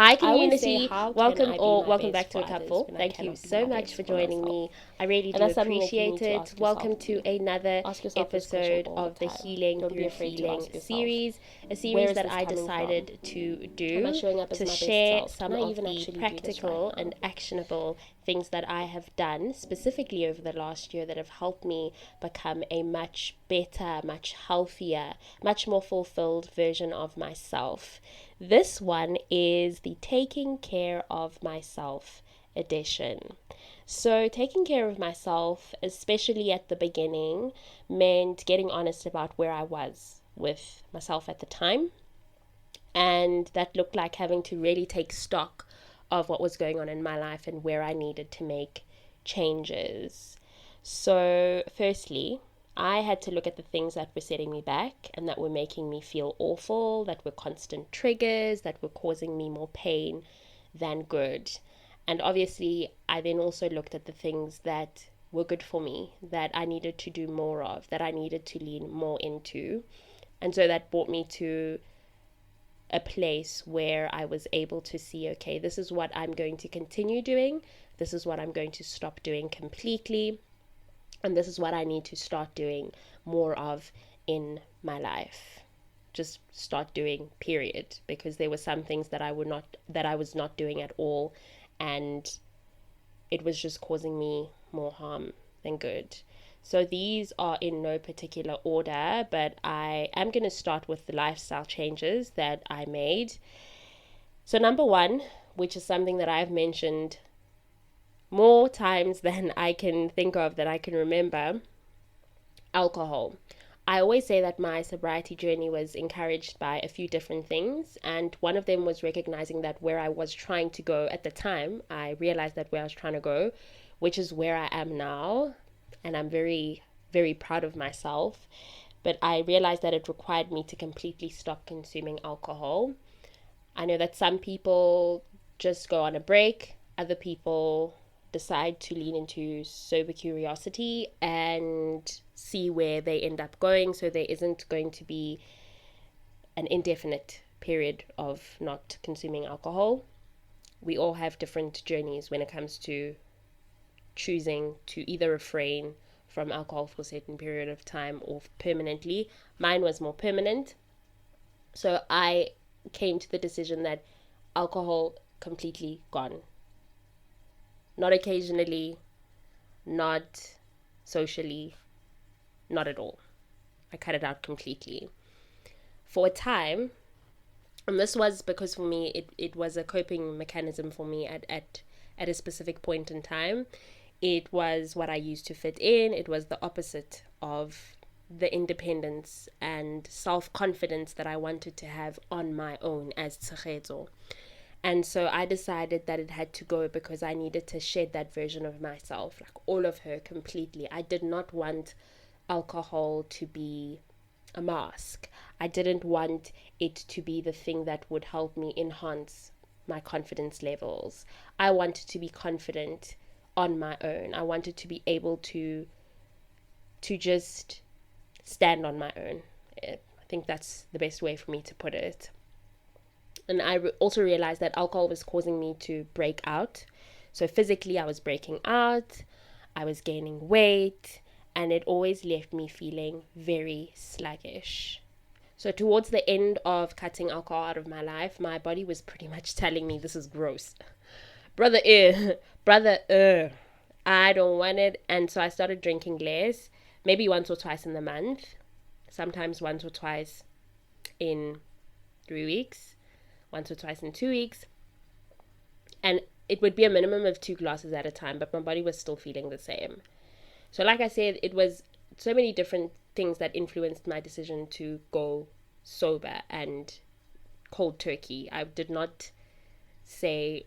Hi I always say, community, how can welcome I be or my welcome best back to for A others Cupful. when I Thank you cannot be so my much for best for joining myself? me. I really And do that's something that you appreciate need to it. ask yourself Welcome to too. another Ask yourself this question episode all the of the time. Healing Don't be Through afraid to Healing ask yourself, series, a where series is that this I coming from? decided to Am I do showing up as to my best share self? Can some I of even the actually do this right practical now? and actionable things that I have done specifically over the last year that have helped me become a much better, much healthier, much more fulfilled version of myself. This one is the Taking Care of Myself edition. So, taking care of myself, especially at the beginning, meant getting honest about where I was with myself at the time. And that looked like having to really take stock of what was going on in my life and where I needed to make changes. So, firstly, I had to look at the things that were setting me back and that were making me feel awful, that were constant triggers, that were causing me more pain than good. And obviously, I then also looked at the things that were good for me, that I needed to do more of, that I needed to lean more into. And so that brought me to a place where I was able to see, okay, this is what I'm going to continue doing, this is what I'm going to stop doing completely, and this is what I need to start doing more of in my life. Just start doing, period, because there were some things that I was not doing at all, and it was just causing me more harm than good. So these are in no particular order, but I am going to start with the lifestyle changes that I made. So, number one, which is something that I've mentioned more times than I can think of, that I can remember, alcohol. I always say that my sobriety journey was encouraged by a few different things, and one of them was recognizing that where I was trying to go at the time, I realized that where I was trying to go, which is where I am now, and I'm very, very proud of myself. But I realized that it required me to completely stop consuming alcohol. I know that some people just go on a break, other people decide to lean into sober curiosity and see where they end up going. So there isn't going to be an indefinite period of not consuming alcohol. We all have different journeys when it comes to choosing to either refrain from alcohol for a certain period of time or permanently. Mine was more permanent. So I came to the decision that alcohol completely gone. Not occasionally, not socially, not at all. I cut it out completely. For a time, and this was because for me, it was a coping mechanism for me at a specific point in time. It was what I used to fit in. It was the opposite of the independence and self-confidence that I wanted to have on my own as Tshegetso. And so I decided that it had to go because I needed to shed that version of myself, like all of her completely. I did not want alcohol to be a mask. I didn't want it to be the thing that would help me enhance my confidence levels. I wanted to be confident on my own. I wanted to be able to just stand on my own. I think that's the best way for me to put it. And I also realized that alcohol was causing me to break out. So physically, I was breaking out, I was gaining weight, and it always left me feeling very sluggish. So towards the end of cutting alcohol out of my life, my body was pretty much telling me this is gross. Brother, brother, I don't want it. And so I started drinking less, maybe once or twice in the month, sometimes once or twice in 3 weeks, once or twice in 2 weeks. And it would be a minimum of 2 glasses at a time, but my body was still feeling the same. So, like I said, it was so many different things that influenced my decision to go sober and cold turkey. I did not say,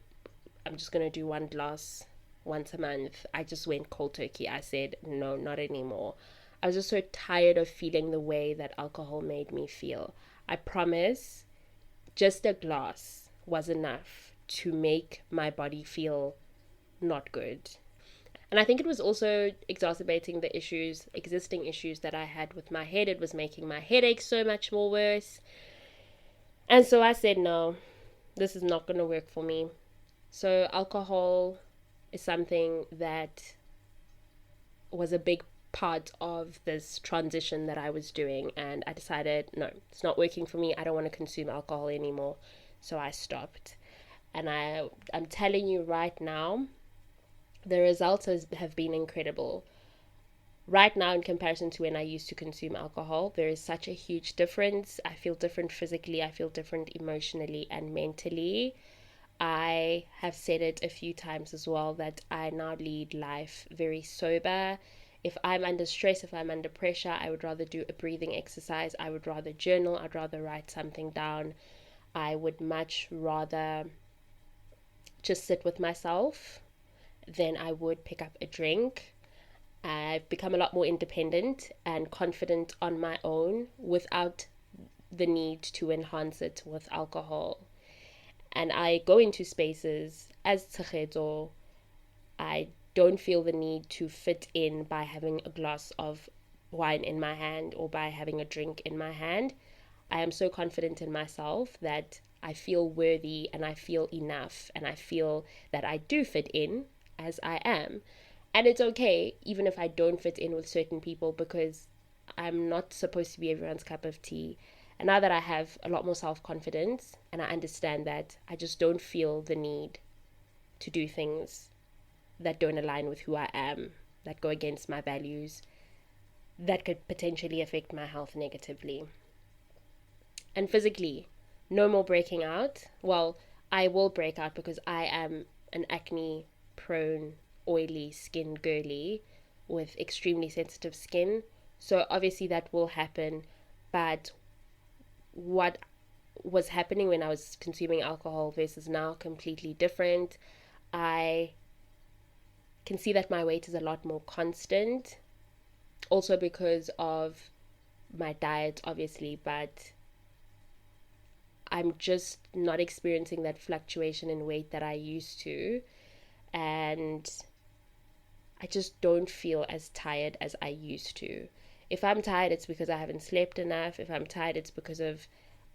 I'm just going to do 1 glass once a month. I just went cold turkey. I said, no, not anymore. I was just so tired of feeling the way that alcohol made me feel. I promise, just a glass was enough to make my body feel not good. And I think it was also exacerbating the existing issues that I had with my head. It was making my headache so much more worse. And so I said, no, this is not going to work for me. So alcohol is something that was a big part of this transition that I was doing, and I decided, no, it's not working for me. I don't want to consume alcohol anymore. So I stopped. And I'm telling you right now, the results have been incredible. Right now, in comparison to when I used to consume alcohol, there is such a huge difference. I feel different physically, I feel different emotionally and mentally. I have said it a few times as well that I now lead life very sober. If I'm under stress, if I'm under pressure, I would rather do a breathing exercise. I would rather journal. I'd rather write something down. I would much rather just sit with myself than I would pick up a drink. I've become a lot more independent and confident on my own without the need to enhance it with alcohol. And I go into spaces as tshegetso. I don't feel the need to fit in by having a glass of wine in my hand or by having a drink in my hand. I am so confident in myself that I feel worthy and I feel enough and I feel that I do fit in as I am. And it's okay, even if I don't fit in with certain people, because I'm not supposed to be everyone's cup of tea. And now that I have a lot more self-confidence and I understand that, I just don't feel the need to do things that don't align with who I am, that go against my values, that could potentially affect my health negatively. And physically, no more breaking out. Well, I will break out because I am an acne prone, oily skin girly with extremely sensitive skin. So obviously that will happen. But what was happening when I was consuming alcohol versus now, completely different. I can see that my weight is a lot more constant. Also because of my diet, obviously, but I'm just not experiencing that fluctuation in weight that I used to. And I just don't feel as tired as I used to. If I'm tired, it's because I haven't slept enough. If I'm tired, it's because of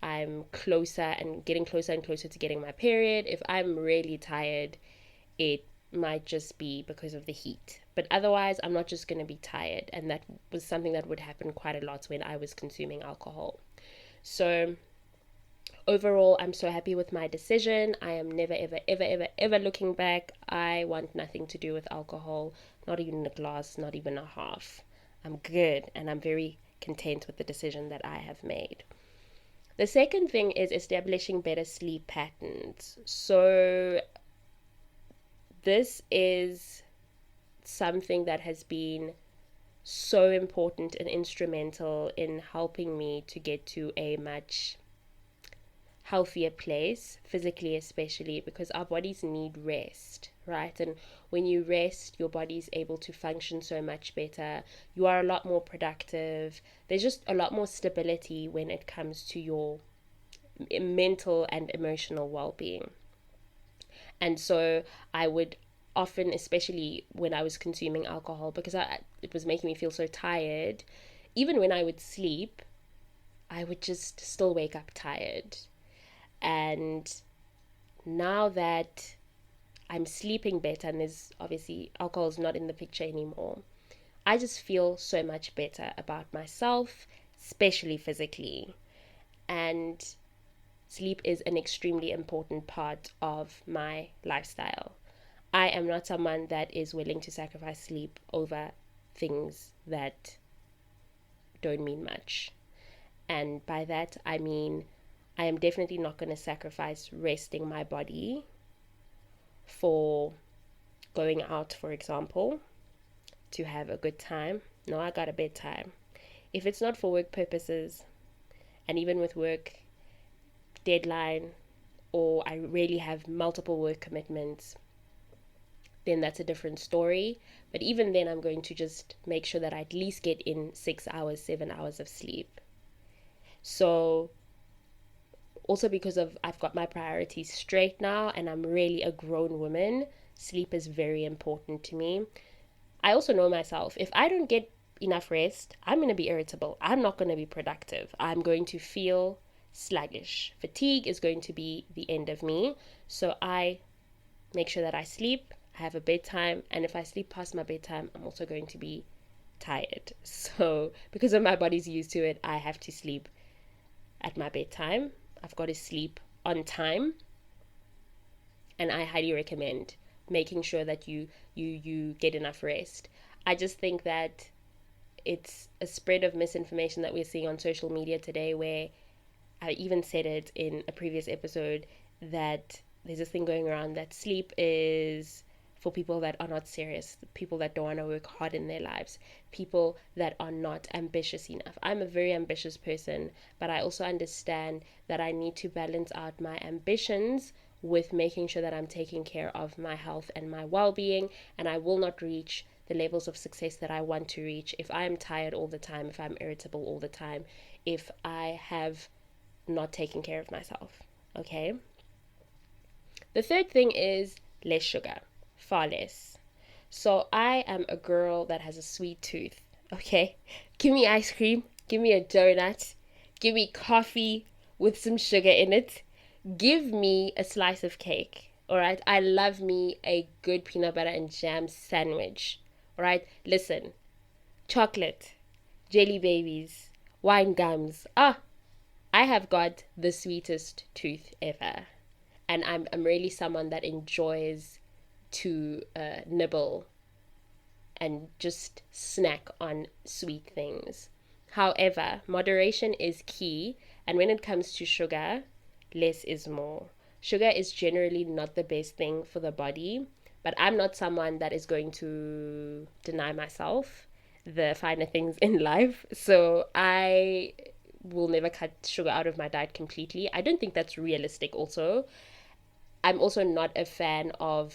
I'm closer and getting closer and closer to getting my period. If I'm really tired, it might just be because of the heat. But otherwise, I'm not just going to be tired. And that was something that would happen quite a lot when I was consuming alcohol. So overall, I'm so happy with my decision. I am never, ever, ever, ever, ever looking back. I want nothing to do with alcohol, not even a glass, not even a half. I'm good, and I'm very content with the decision that I have made. The second thing is establishing better sleep patterns. So this is something that has been so important and instrumental in helping me to get to a much healthier place, physically especially, because our bodies need rest, right? And when you rest, your body's able to function so much better. You are a lot more productive. There's just a lot more stability when it comes to your mental and emotional well-being. And so I would often, especially when I was consuming alcohol, because it was making me feel so tired, even when I would sleep, I would just still wake up tired. And now that I'm sleeping better and there's obviously alcohol is not in the picture anymore, I just feel so much better about myself, especially physically. And sleep is an extremely important part of my lifestyle. I am not someone that is willing to sacrifice sleep over things that don't mean much. And by that, I mean I am definitely not going to sacrifice resting my body for going out, for example, to have a good time. No, I got a bedtime. If it's not for work purposes, and even with work deadline, or I really have multiple work commitments, then that's a different story. But even then, I'm going to just make sure that I at least get in 6 hours, 7 hours of sleep. So also because of I've got my priorities straight now and I'm really a grown woman, sleep is very important to me. I also know myself. If I don't get enough rest, I'm going to be irritable. I'm not going to be productive. I'm going to feel sluggish. Fatigue is going to be the end of me. So I make sure that I sleep, I have a bedtime, and if I sleep past my bedtime, I'm also going to be tired. So because of my body's used to it, I have to sleep at my bedtime. I've got to sleep on time. And I highly recommend making sure that you get enough rest. I just think that it's a spread of misinformation that we're seeing on social media today, where I even said it in a previous episode, that there's this thing going around that sleep is for people that are not serious, people that don't want to work hard in their lives, people that are not ambitious enough. I'm a very ambitious person, but I also understand that I need to balance out my ambitions with making sure that I'm taking care of my health and my well-being, and I will not reach the levels of success that I want to reach if I'm tired all the time, if I'm irritable all the time, if I have not taken care of myself. Okay? The third thing is less sugar, far less. So I am a girl that has a sweet tooth. Okay? Give me ice cream, give me a donut, give me coffee with some sugar in it, give me a slice of cake. All right? I love me a good peanut butter and jam sandwich. All right? Listen, chocolate, jelly babies, wine gums. I have got the sweetest tooth ever. And I'm really someone that enjoys to nibble and just snack on sweet things. However, moderation is key. And when it comes to sugar, less is more. Sugar is generally not the best thing for the body, but I'm not someone that is going to deny myself the finer things in life. So I will never cut sugar out of my diet completely. I don't think that's realistic also. I'm also not a fan of,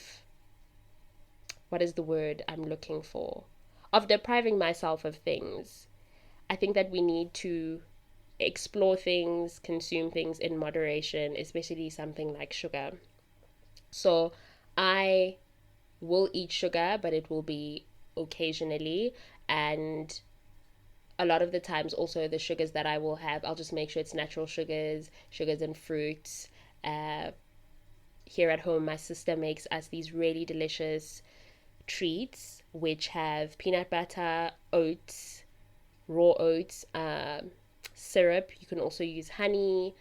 what is the word I'm looking for? Of depriving myself of things. I think that we need to explore things, consume things in moderation, especially something like sugar. So I will eat sugar, but it will be occasionally, and a lot of the times also the sugars that I will have, I'll just make sure it's natural sugars and fruits. Here at home, my sister makes us these really delicious treats which have peanut butter, oats, raw oats, syrup. You can also use honey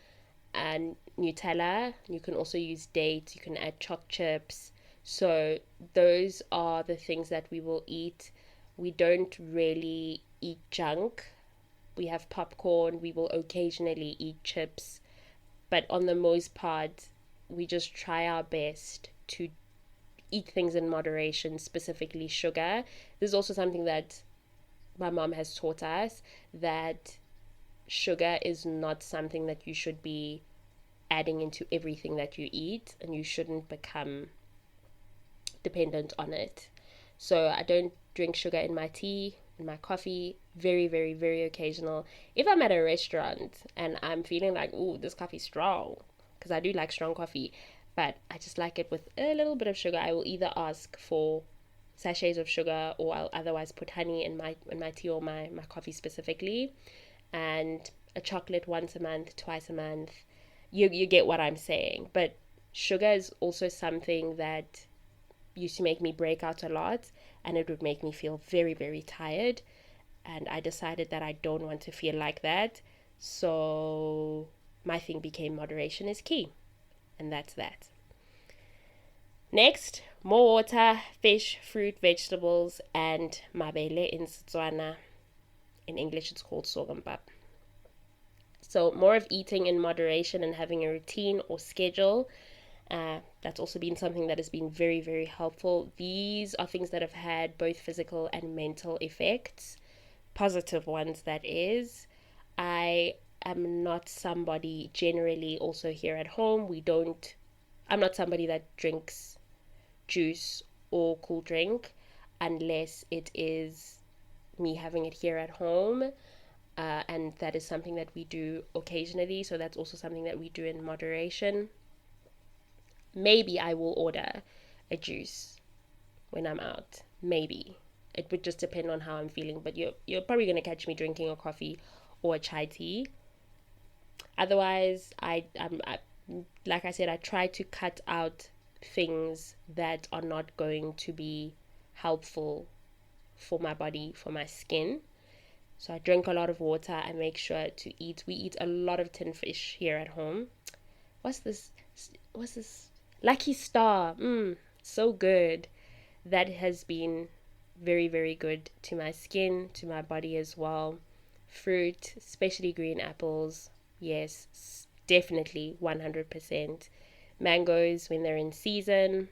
and Nutella. You can also use dates. You can add choc chips. So those are the things that we will eat. We don't really eat junk. We have popcorn. We will occasionally eat chips. But on the most part, we just try our best to eat things in moderation, specifically sugar. This is also something that my mom has taught us, that sugar is not something that you should be adding into everything that you eat, and you shouldn't become dependent on it. So I don't drink sugar in my tea, in my coffee. Very, very, very occasional. If I'm at a restaurant and I'm feeling like, ooh, this coffee's strong, because I do like strong coffee, but I just like it with a little bit of sugar, I will either ask for sachets of sugar, or I'll otherwise put honey in my tea or my coffee specifically, and a chocolate once a month, twice a month. You get what I'm saying. But sugar is also something that used to make me break out a lot, and it would make me feel very, very tired, and I decided that I don't want to feel like that. So my thing became moderation is key, and that's that. Next, more water, fish, fruit, vegetables, and mabele in Setswana. In English, it's called sorghum. So more of eating in moderation and having a routine or schedule. That's also been something that has been very, very helpful. These are things that have had both physical and mental effects, positive ones, that is. I am not somebody, generally also here at home, I'm not somebody that drinks juice or cool drink unless it is me having it here at home. And that is something that we do occasionally, so that's also something that we do in moderation. Maybe I will order a juice when I'm out. Maybe. It would just depend on how I'm feeling, but you're probably going to catch me drinking a coffee or a chai tea. Otherwise, like I said, I try to cut out things that are not going to be helpful for my body, for my skin. So I drink a lot of water. I make sure to eat. We eat a lot of tin fish here at home. What's this? Lucky Star. So good. That has been very, very good to my skin, to my body as well. Fruit, especially green apples. Yes, definitely 100%. Mangoes when they're in season.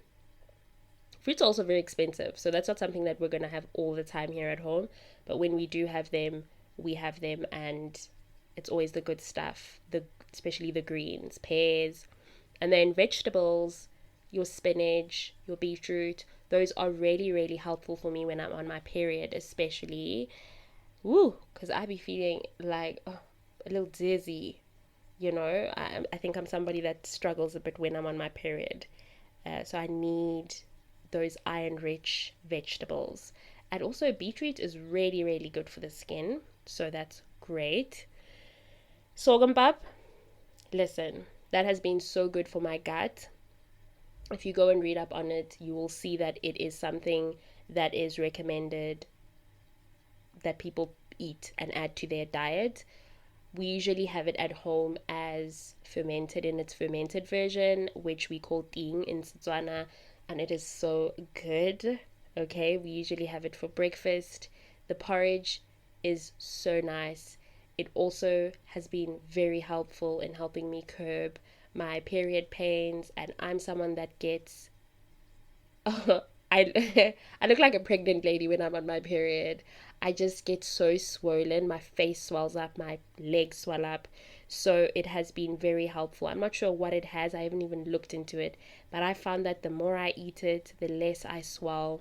Fruit's also very expensive, so that's not something that we're going to have all the time here at home. But when we do have them, we have them, and it's always the good stuff, especially the greens, pears. And then vegetables, your spinach, your beetroot, those are really, really helpful for me when I'm on my period, especially. Because I be feeling like a little dizzy, I think I'm somebody that struggles a bit when I'm on my period. So I need those iron-rich vegetables. And also beetroot is really, really good for the skin. So that's great. Sorghum pap, listen, that has been so good for my gut. If you go and read up on it, you will see that it is something that is recommended that people eat and add to their diet. We usually have it at home as fermented in its fermented version, which we call ting in Setswana, and it is so good. Okay, we usually have it for breakfast. The porridge is so nice. It also has been very helpful in helping me curb my period pains, and I'm someone that gets I look like a pregnant lady when I'm on my period. I just get so swollen. My face swells up, my legs swell up. So it has been very helpful. I'm not sure what it has. I haven't even looked into it. But I found that the more I eat it, the less I swell,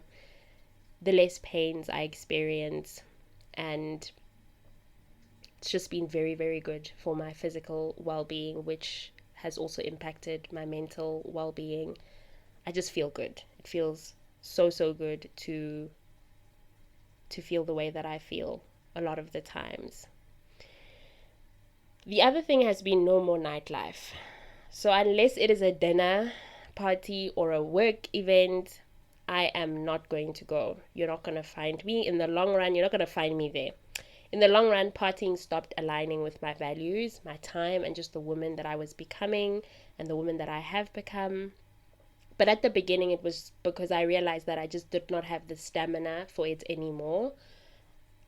the less pains I experience. And it's just been very, very good for my physical well-being, which has also impacted my mental well-being. I just feel good. It feels so good to feel the way that I feel a lot of the times. The other thing has been no more nightlife. So unless it is a dinner party or a work event, I am not going to go. You're not going to find me. In the long run, you're not going to find me there. In the long run, partying stopped aligning with my values, my time, and just the woman that I was becoming and the woman that I have become. But at the beginning, it was because I realized that I just did not have the stamina for it anymore.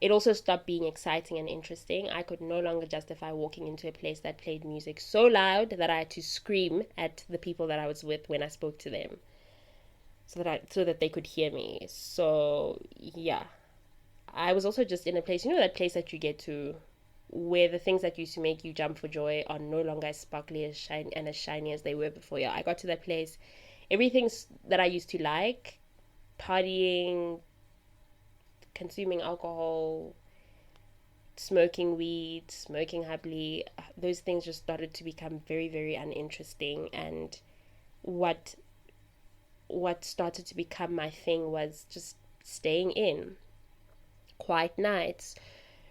It also stopped being exciting and interesting. I could no longer justify walking into a place that played music so loud that I had to scream at the people that I was with when I spoke to them, so that they could hear me. So yeah, I was also just in a place, that place that you get to where the things that used to make you jump for joy are no longer as sparkly as shiny as they were before. Yeah, I got to that place. Everything that I used to like, partying, consuming alcohol, smoking weed, smoking happily, those things just started to become very, very uninteresting. And what started to become my thing was just staying in, quiet nights,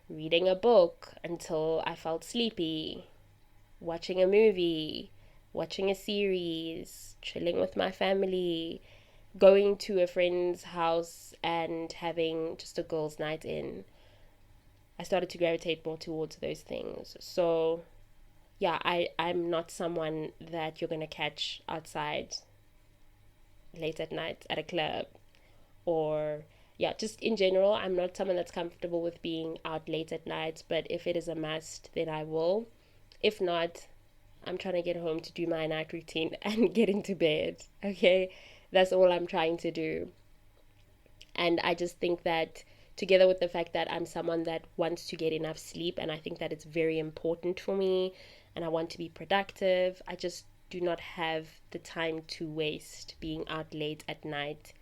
reading a book until I felt sleepy, watching a movie, watching a series, chilling with my family, going to a friend's house and having just a girls' night in. I started to gravitate more towards those things. So yeah, I'm not someone that you're going to catch outside late at night at a club, or yeah, just in general, I'm not someone that's comfortable with being out late at night. But if it is a must, then I will. If not, I'm trying to get home to do my night routine and get into bed. Okay, that's all I'm trying to do. And I just think that together with the fact that I'm someone that wants to get enough sleep, and I think that it's very important for me, and I want to be productive, I just do not have the time to waste being out late at night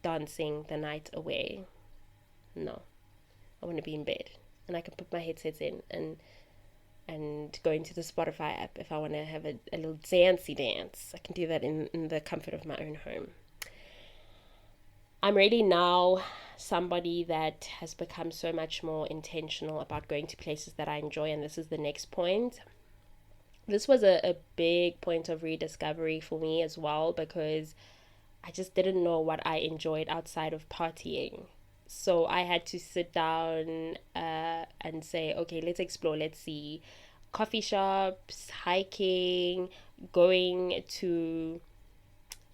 dancing the night away. No, I want to be in bed and I can put my headsets in and go into the Spotify app if I want to have a little dancey dance. I can do that in the comfort of my own home. I'm really now somebody that has become so much more intentional about going to places that I enjoy, and this is the next point. This was a big point of rediscovery for me as well, because I just didn't know what I enjoyed outside of partying. So I had to sit down and say, okay, let's explore, let's see. Coffee shops, hiking, going to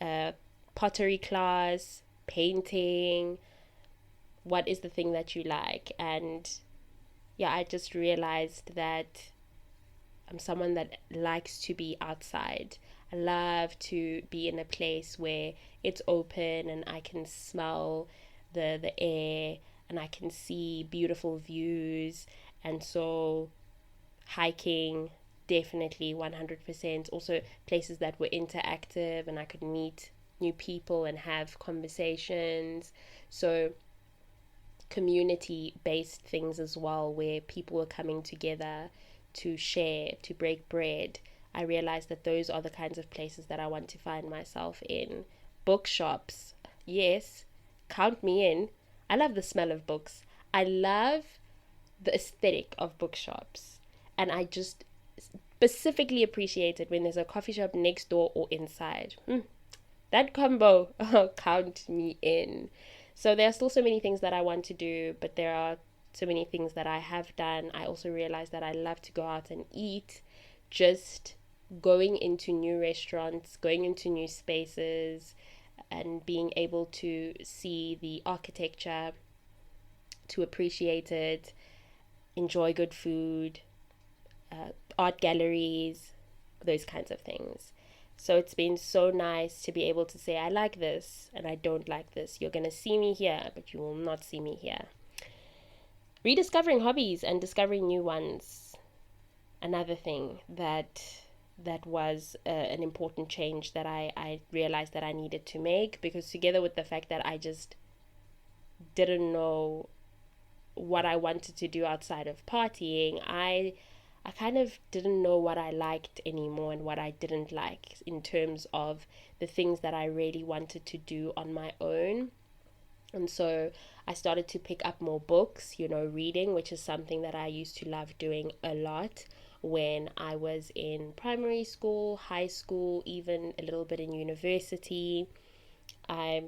a pottery class, painting. What is the thing that you like? And yeah, I just realized that I'm someone that likes to be outside. I love to be in a place where it's open and I can smell the air and I can see beautiful views. And so hiking, definitely 100%. Also places that were interactive and I could meet new people and have conversations. So community based things as well, where people were coming together to share, to break bread. I realized that those are the kinds of places that I want to find myself in. Bookshops, yes, count me in. I love the smell of books. I love the aesthetic of bookshops. And I just specifically appreciate it when there's a coffee shop next door or inside. That combo, count me in. So there are still so many things that I want to do, but there are so many things that I have done. I also realize that I love to go out and eat. Just going into new restaurants, going into new spaces, and being able to see the architecture, to appreciate it, enjoy good food, art galleries, those kinds of things. So it's been so nice to be able to say, I like this and I don't like this. You're going to see me here, but you will not see me here. Rediscovering hobbies and discovering new ones. Another thing that was an important change that I realized that I needed to make, because together with the fact that I just didn't know what I wanted to do outside of partying, I kind of didn't know what I liked anymore and what I didn't like in terms of the things that I really wanted to do on my own. And so I started to pick up more books, reading, which is something that I used to love doing a lot when I was in primary school, high school, even a little bit in university. I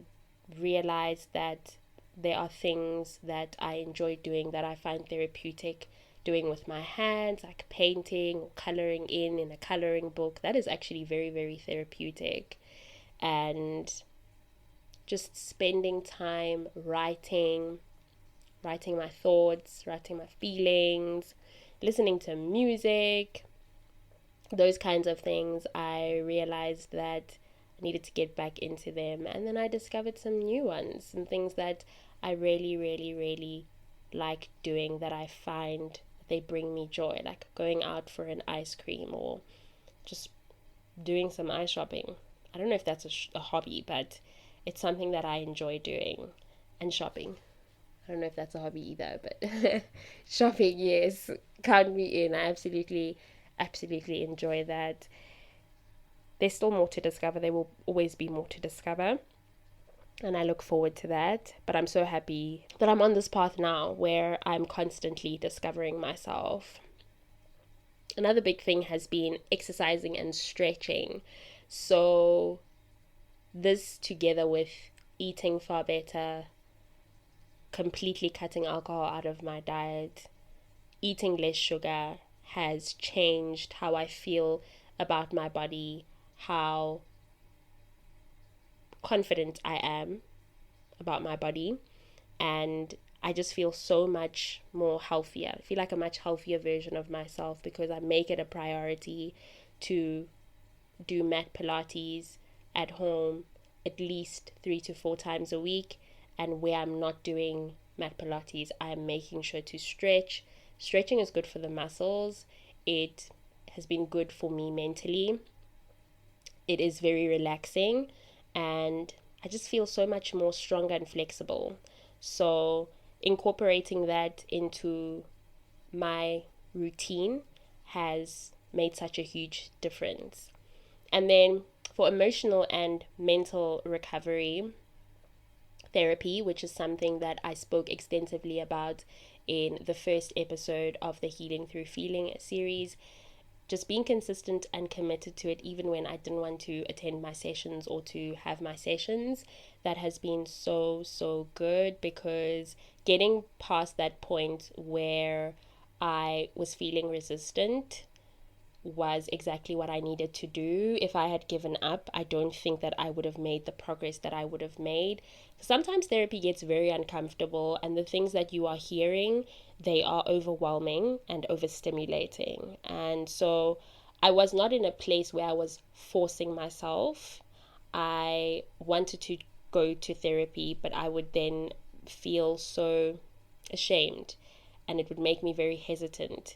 realized that there are things that I enjoy doing that I find therapeutic, doing with my hands, like painting or coloring in a coloring book. That is actually very, very therapeutic. And just spending time writing my thoughts, writing my feelings, listening to music, those kinds of things. I realized that I needed to get back into them. And then I discovered some new ones, some things that I really, really, really like doing, that I find they bring me joy, like going out for an ice cream or just doing some ice shopping. I don't know if that's a hobby, but it's something that I enjoy doing. And shopping. I don't know if that's a hobby either, but shopping, yes, count me in. I absolutely, absolutely enjoy that. There's still more to discover. There will always be more to discover. And I look forward to that. But I'm so happy that I'm on this path now where I'm constantly discovering myself. Another big thing has been exercising and stretching. So this, together with eating far better, completely cutting alcohol out of my diet, eating less sugar, has changed how I feel about my body, how confident I am about my body, and I just feel so much more healthier. I feel like a much healthier version of myself because I make it a priority to do mat Pilates at home at least 3 to 4 times a week. And where I'm not doing mat Pilates, I'm making sure to stretch. Stretching is good for the muscles. It has been good for me mentally. It is very relaxing, and I just feel so much more stronger and flexible. So incorporating that into my routine has made such a huge difference. And then for emotional and mental recovery, therapy, which is something that I spoke extensively about in the first episode of the Healing Through Feeling series, just being consistent and committed to it, even when I didn't want to attend my sessions or to have my sessions, that has been so, so good, because getting past that point where I was feeling resistant was exactly what I needed to do. If I had given up, I don't think that I would have made the progress that I would have made. Sometimes therapy gets very uncomfortable, and the things that you are hearing, they are overwhelming and overstimulating. And so I was not in a place where I was forcing myself. I wanted to go to therapy, but I would then feel so ashamed, and it would make me very hesitant,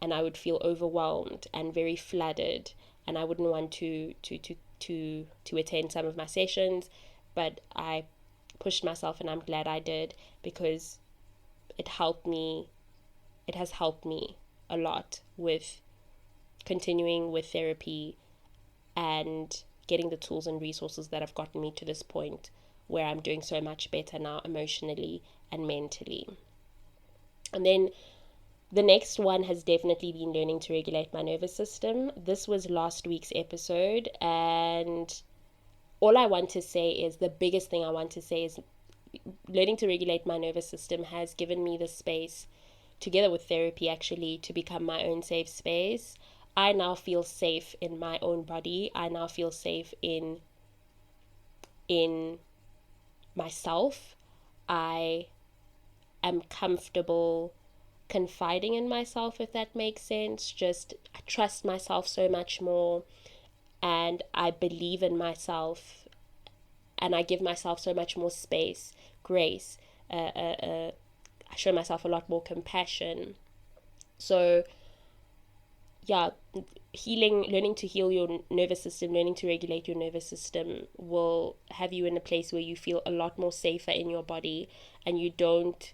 and I would feel overwhelmed and very flooded, and I wouldn't want to attend some of my sessions. But I pushed myself, and I'm glad I did, because it has helped me a lot with continuing with therapy and getting the tools and resources that have gotten me to this point where I'm doing so much better now, emotionally and mentally. And then the next one has definitely been learning to regulate my nervous system. This was last week's episode, and all I want to say is, the biggest thing I want to say is, learning to regulate my nervous system has given me the space, together with therapy actually, to become my own safe space. I now feel safe in my own body. I now feel safe in myself. I am comfortable confiding in myself, if that makes sense. Just, I trust myself so much more, and I believe in myself, and I give myself so much more space, grace. I show myself a lot more compassion. So yeah, learning to heal your nervous system, learning to regulate your nervous system will have you in a place where you feel a lot more safer in your body, and you don't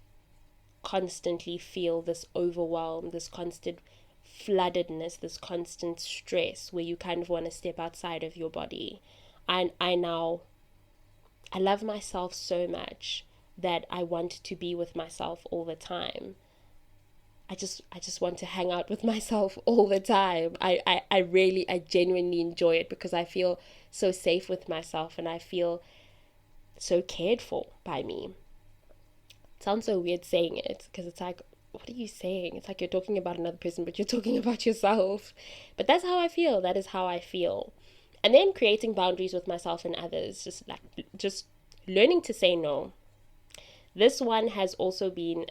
constantly feel this overwhelm, this constant floodedness, this constant stress where you kind of want to step outside of your body. And I love myself so much that I want to be with myself all the time. I just want to hang out with myself all the time. I genuinely enjoy it, because I feel so safe with myself, and I feel so cared for by me. It sounds so weird saying it, because it's like, what are you saying? It's like you're talking about another person, but you're talking about yourself. But that's how I feel. That is how I feel. And then creating boundaries with myself and others, just learning to say no. This one has also been,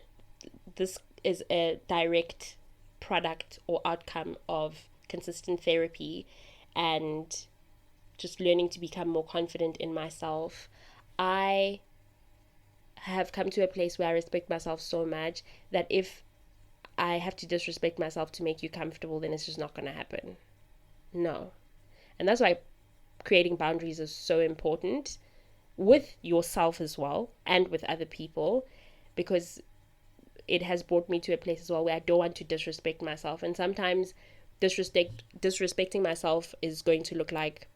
this is a direct product or outcome of consistent therapy and just learning to become more confident in myself. I have come to a place where I respect myself so much that if I have to disrespect myself to make you comfortable, then it's just not going to happen. No. And that's why creating boundaries is so important with yourself as well, and with other people, because it has brought me to a place as well where I don't want to disrespect myself. And sometimes disrespecting myself is going to look like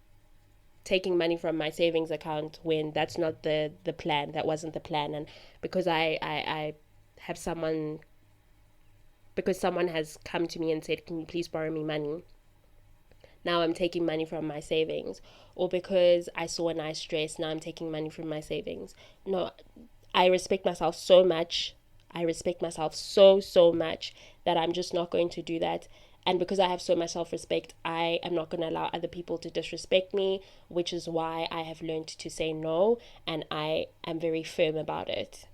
taking money from my savings account, when that's not the plan. That wasn't the plan. And because I have someone has come to me and said, can you please borrow me money, now I'm taking money from my savings. Or because I saw a nice dress, now I'm taking money from my savings. No, I respect myself so much. I respect myself so much that I'm just not going to do that. And because I have so much self-respect, I am not going to allow other people to disrespect me, which is why I have learned to say no, and I am very firm about it.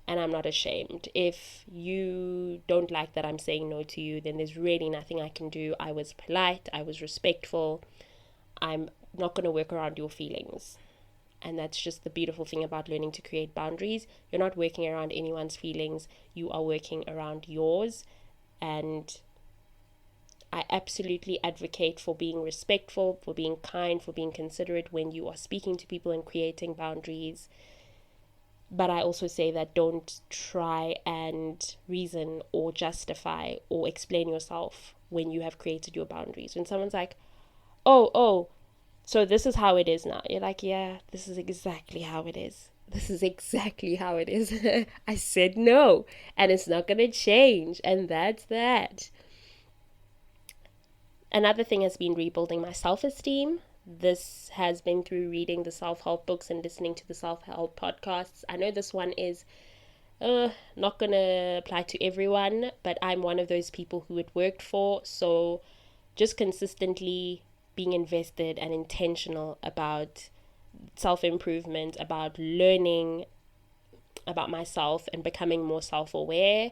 And I'm not ashamed. If you don't like that I'm saying no to you, then there's really nothing I can do. I was polite, I was respectful. I'm not going to work around your feelings. And that's just the beautiful thing about learning to create boundaries. You're not working around anyone's feelings. You are working around yours. And I absolutely advocate for being respectful, for being kind, for being considerate when you are speaking to people and creating boundaries. But I also say that don't try and reason or justify or explain yourself when you have created your boundaries. When someone's like, oh, so this is how it is now. You're like, yeah, this is exactly how it is. This is exactly how it is. I said no, and it's not going to change. And that's that. Another thing has been rebuilding my self-esteem. This has been through reading the self-help books and listening to the self-help podcasts. I know this one is not gonna apply to everyone, but I'm one of those people who it worked for. So just consistently being invested and intentional about self-improvement, about learning about myself and becoming more self-aware.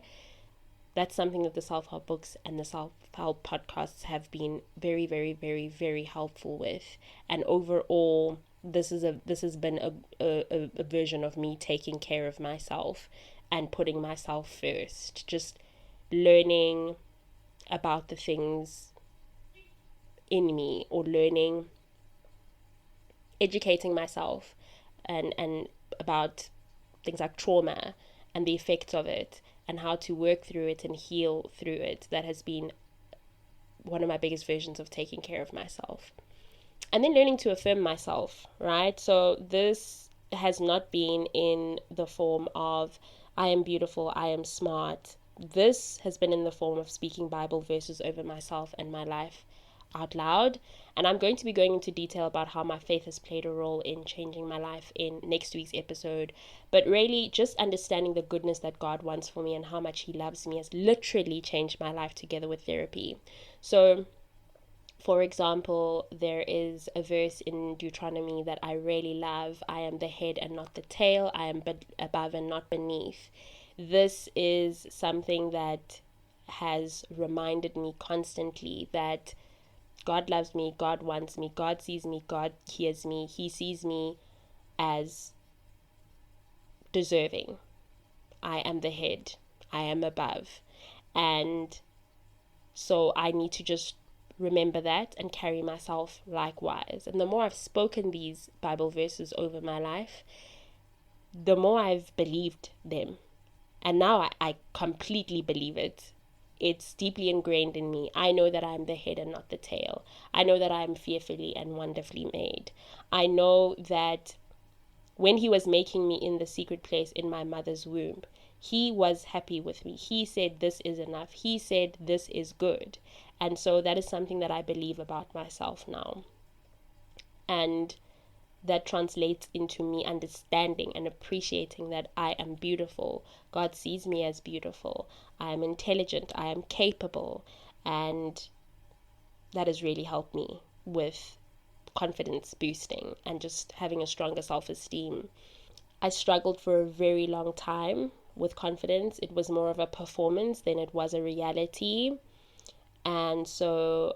That's something that the self-help books and the self-help podcasts have been very, very, very, very helpful with. And overall, this has been a version of me taking care of myself and putting myself first. Just learning about the things in me, or educating myself and about things like trauma and the effects of it and how to work through it and heal through it. That has been one of my biggest versions of taking care of myself. And then learning to affirm myself, right? So this has not been in the form of I am beautiful, I am smart. This has been in the form of speaking Bible verses over myself and my life out loud. And I'm going to be going into detail about how my faith has played a role in changing my life in next week's episode. But really, just understanding the goodness that God wants for me and how much He loves me has literally changed my life together with therapy. So, for example, there is a verse in Deuteronomy that I really love. I am the head and not the tail. I am above and not beneath. This is something that has reminded me constantly that God loves me, God wants me, God sees me, God hears me. He sees me as deserving. I am the head. I am above. And so I need to just remember that and carry myself likewise. And the more I've spoken these Bible verses over my life, the more I've believed them. And now I completely believe it. It's deeply ingrained in me. I know that I'm the head and not the tail. I know that I'm fearfully and wonderfully made. I know that when He was making me in the secret place in my mother's womb, He was happy with me. He said, this is enough. He said, this is good. And so that is something that I believe about myself now. And that translates into me understanding and appreciating that I am beautiful. God sees me as beautiful. I am intelligent. I am capable. And that has really helped me with confidence boosting and just having a stronger self-esteem. I struggled for a very long time with confidence. It was more of a performance than it was a reality. And so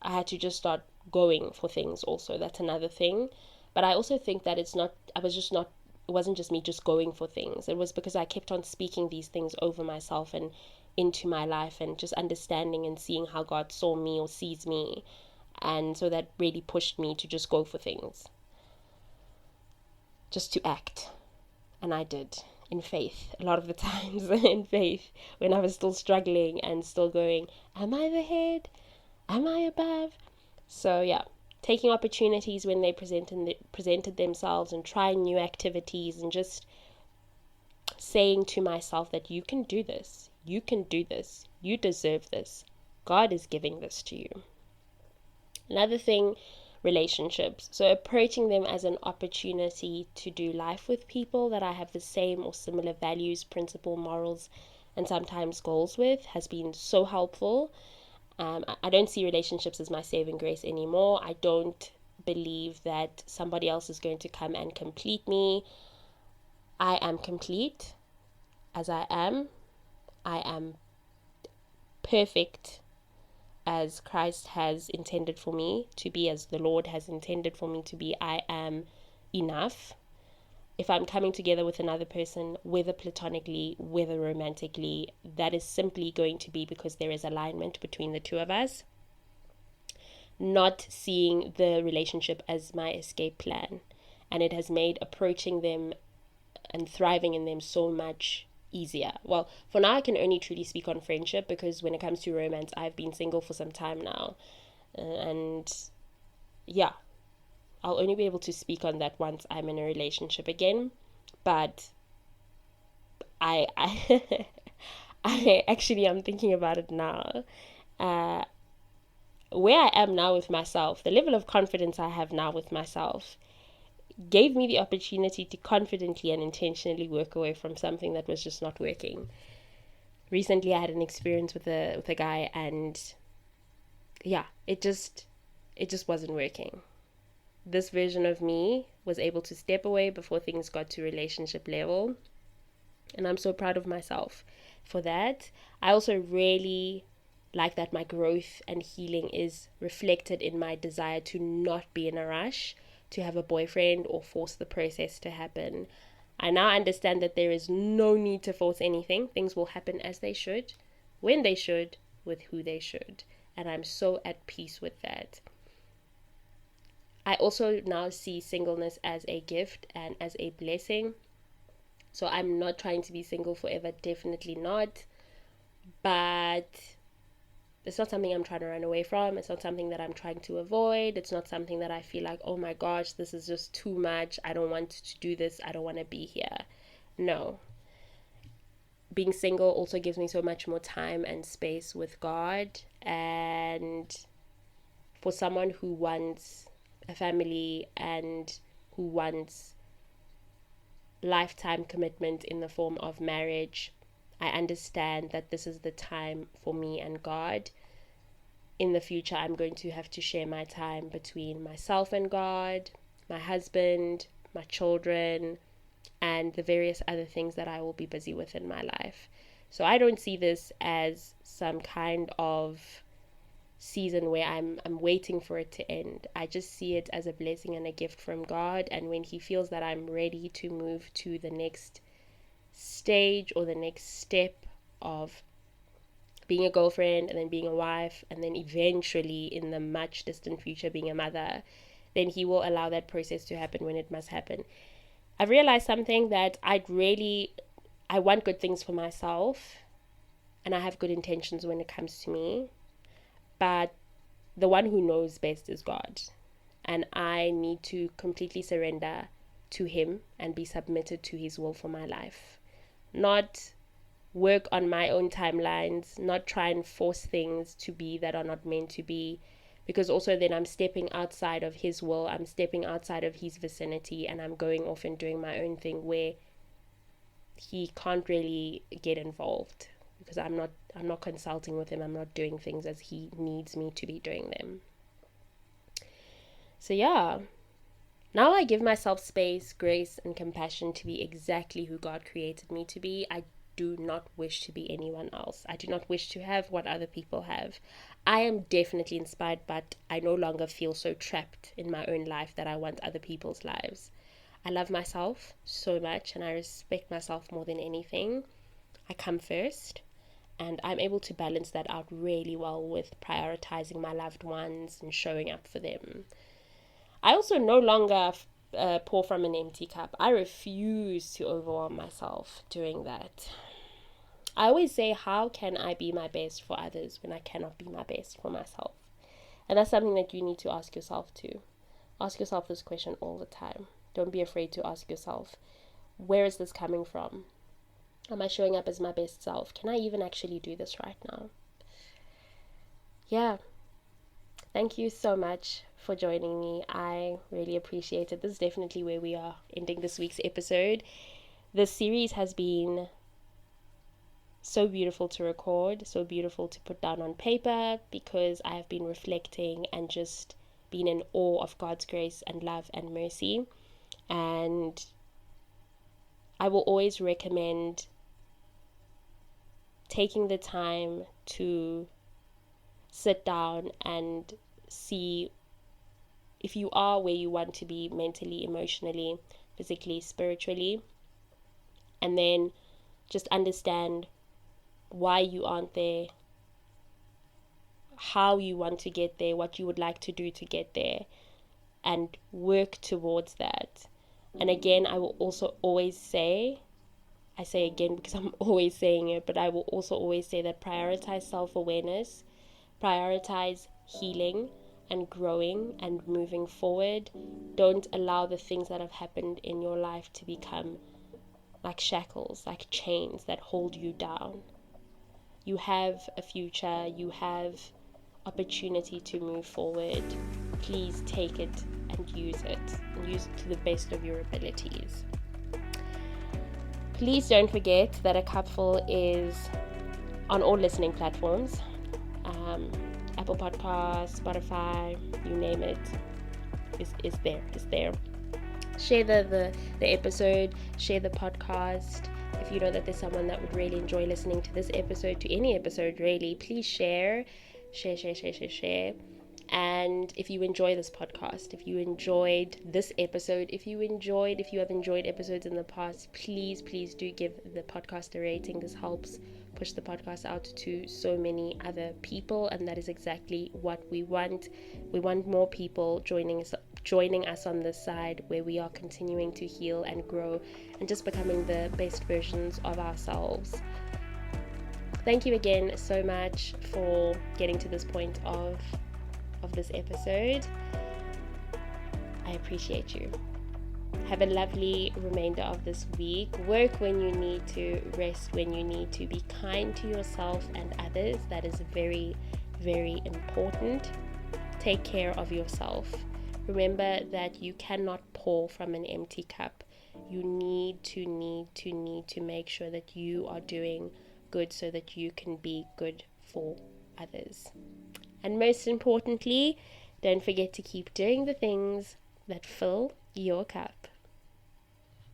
I had to just start going for things also. That's another thing. But I also think that it wasn't just me just going for things. It was because I kept on speaking these things over myself and into my life and just understanding and seeing how God saw me or sees me. And so that really pushed me to just go for things. Just to act. And I did, in faith, a lot of the times in faith, when I was still struggling and still going, am I the head? Am I above? So yeah, taking opportunities when they presented themselves and trying new activities and just saying to myself that you can do this, you can do this, you deserve this, God is giving this to you. Another thing, relationships. So approaching them as an opportunity to do life with people that I have the same or similar values, principle, morals, and sometimes goals with has been so helpful. I don't see relationships as my saving grace anymore. I don't believe that somebody else is going to come and complete me. I am complete as I am. I am perfect as Christ has intended for me to be, as the Lord has intended for me to be. I am enough. If I'm coming together with another person, whether platonically, whether romantically, that is simply going to be because there is alignment between the two of us. Not seeing the relationship as my escape plan. And it has made approaching them and thriving in them so much easier. Well, for now I can only truly speak on friendship, because when it comes to romance, I've been single for some time now. And yeah, I'll only be able to speak on that once I'm in a relationship again. But I I actually, I'm thinking about it now, where I am now with myself, the level of confidence I have now with myself, gave me the opportunity to confidently and intentionally work away from something that was just not working. Recently, I had an experience with a guy, and yeah, it just wasn't working. This version of me was able to step away before things got to relationship level, and I'm so proud of myself for that. I also really like that my growth and healing is reflected in my desire to not be in a rush to have a boyfriend or force the process to happen. I now understand that there is no need to force anything. Things will happen as they should, when they should, with who they should. And I'm so at peace with that. I also now see singleness as a gift and as a blessing. So I'm not trying to be single forever, definitely not. But it's not something I'm trying to run away from. It's not something that I'm trying to avoid. It's not something that I feel like, oh my gosh, this is just too much. I don't want to do this. I don't want to be here. No. Being single also gives me so much more time and space with God. And for someone who wants a family and who wants lifetime commitment in the form of marriage, I understand that this is the time for me and God. In the future, I'm going to have to share my time between myself and God, my husband, my children, and the various other things that I will be busy with in my life. So I don't see this as some kind of season where I'm waiting for it to end. I just see it as a blessing and a gift from God. And when He feels that I'm ready to move to the next stage or the next step of being a girlfriend and then being a wife and then eventually in the much distant future being a mother, then He will allow that process to happen when it must happen. I've realized something, that I want good things for myself and I have good intentions when it comes to me, but the one who knows best is God, and I need to completely surrender to Him and be submitted to His will for my life. Not work on my own timelines, not try and force things to be that are not meant to be, because also then I'm stepping outside of His will, I'm stepping outside of His vicinity, and I'm going off and doing my own thing where He can't really get involved, because I'm not consulting with Him, I'm not doing things as He needs me to be doing them. So yeah, now I give myself space, grace, and compassion to be exactly who God created me to be. I do not wish to be anyone else. I do not wish to have what other people have. I am definitely inspired, but I no longer feel so trapped in my own life that I want other people's lives. I love myself so much and I respect myself more than anything. I come first, and I'm able to balance that out really well with prioritizing my loved ones and showing up for them. I also no longer pour from an empty cup. I refuse to overwhelm myself doing that. I always say, how can I be my best for others when I cannot be my best for myself? And that's something that you need to ask yourself too. Ask yourself this question all the time. Don't be afraid to ask yourself, where is this coming from? Am I showing up as my best self? Can I even actually do this right now? Yeah. Thank you so much for joining me. I really appreciate it. This is definitely where we are ending this week's episode. This series has been so beautiful to record, so beautiful to put down on paper, because I have been reflecting and just been in awe of God's grace and love and mercy. And I will always recommend taking the time to sit down and see if you are where you want to be mentally, emotionally, physically, spiritually, and then just understand why you aren't there, how you want to get there, what you would like to do to get there, and work towards that. And again, I will also always say, I say again because I'm always saying it, but I will also always say that prioritize self-awareness, prioritize healing and growing and moving forward. Don't allow the things that have happened in your life to become like shackles, like chains that hold you down. You have a future, you have opportunity to move forward. Please take it and use it to the best of your abilities. Please don't forget that A Cupful is on all listening platforms, Apple Podcasts, Spotify, you name it, is there. Share the episode, share the podcast. If you know that there's someone that would really enjoy listening to this episode, to any episode really, please share. And if you enjoy this podcast, if you enjoyed this episode, if you have enjoyed episodes in the past, please do give the podcast a rating. This helps push the podcast out to so many other people, and that is exactly what we want. We want more people joining us on this side, where we are continuing to heal and grow and just becoming the best versions of ourselves. Thank you again so much for getting to this point of this episode. I appreciate you. Have a lovely remainder of this week. Work when you need to, rest when you need to. Be kind to yourself and others. That is very, very important. Take care of yourself. Remember that you cannot pour from an empty cup. You need to make sure that you are doing good so that you can be good for others. And most importantly, don't forget to keep doing the things that fill your cup.